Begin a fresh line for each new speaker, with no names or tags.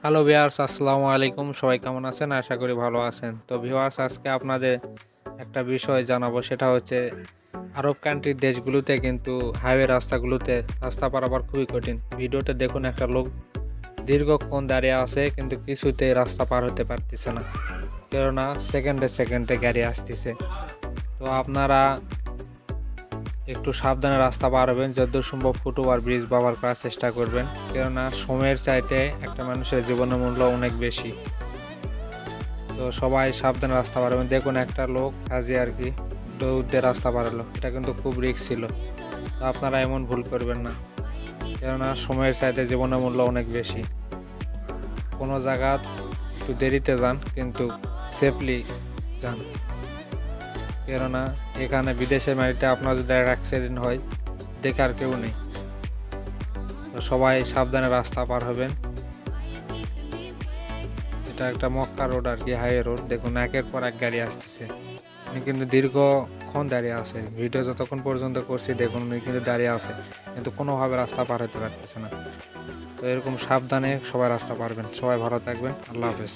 Hello viewers, আসসালামু আলাইকুম। সবাই কেমন আছেন? আশা করি ভালো আছেন। তো ভিউয়ার্স, আজকে আপনাদের একটা বিষয় জানাবো, সেটা হচ্ছে আরব কান্ট্রির দেশগুলোতে কিন্তু হাইওয়ে রাস্তাগুলোতে রাস্তা পারাপার খুবই কঠিন। ভিডিওতে দেখুন, একটা লোক দীর্ঘক্ষণ দাঁড়িয়ে আছে কিন্তু কিছুতেই রাস্তা পার হতে পারতেছে না, কেননা সেকেন্ডে সেকেন্ডে গাড়ি আসতেছে। তো আপনারা একটু সাবধানে রাস্তা পার হবেন, যতদূর সম্ভব ফুটওভার ব্রিজ ব্যবহার করার চেষ্টা করবেন, কেননা সময়ের চাইতে একটা মানুষের জীবনের মূল্য অনেক বেশি। তো সবাই সাবধানে রাস্তা পার হবেন। দেখুন, একটা লোক কাজে আর কি দৌড় দিয়ে রাস্তা পারালো, এটা কিন্তু খুব রিস্ক ছিল। তো আপনারা এমন ভুল করবেন না, কেননা সময়ের চাইতে জীবনের মূল্য অনেক বেশি। কোনো জায়গা একটু দেরিতে যান, কিন্তু সেফলি যান, কেননা এখানে বিদেশের মাটিতে আপনার যদি একটা অ্যাক্সিডেন্ট হয়, দেখার কেউ নেই। তো সবাই সাবধানে রাস্তা পার হবেন। এটা একটা মক্কা রোড আর কি, হাইওয়ে রোড। দেখুন, একের পর এক গাড়ি আসতেছে। উনি কিন্তু দীর্ঘক্ষণ দাঁড়িয়ে আছে। ভিডিও যতক্ষণ পর্যন্ত করছি, দেখুন উনি কিন্তু দাঁড়িয়ে আছে, কিন্তু কোনোভাবে রাস্তা পার হতে পারতেছে না। তো এরকম সাবধানে সবাই রাস্তা পারবেন। সবাই ভালো থাকবেন। আল্লাহ হাফেজ।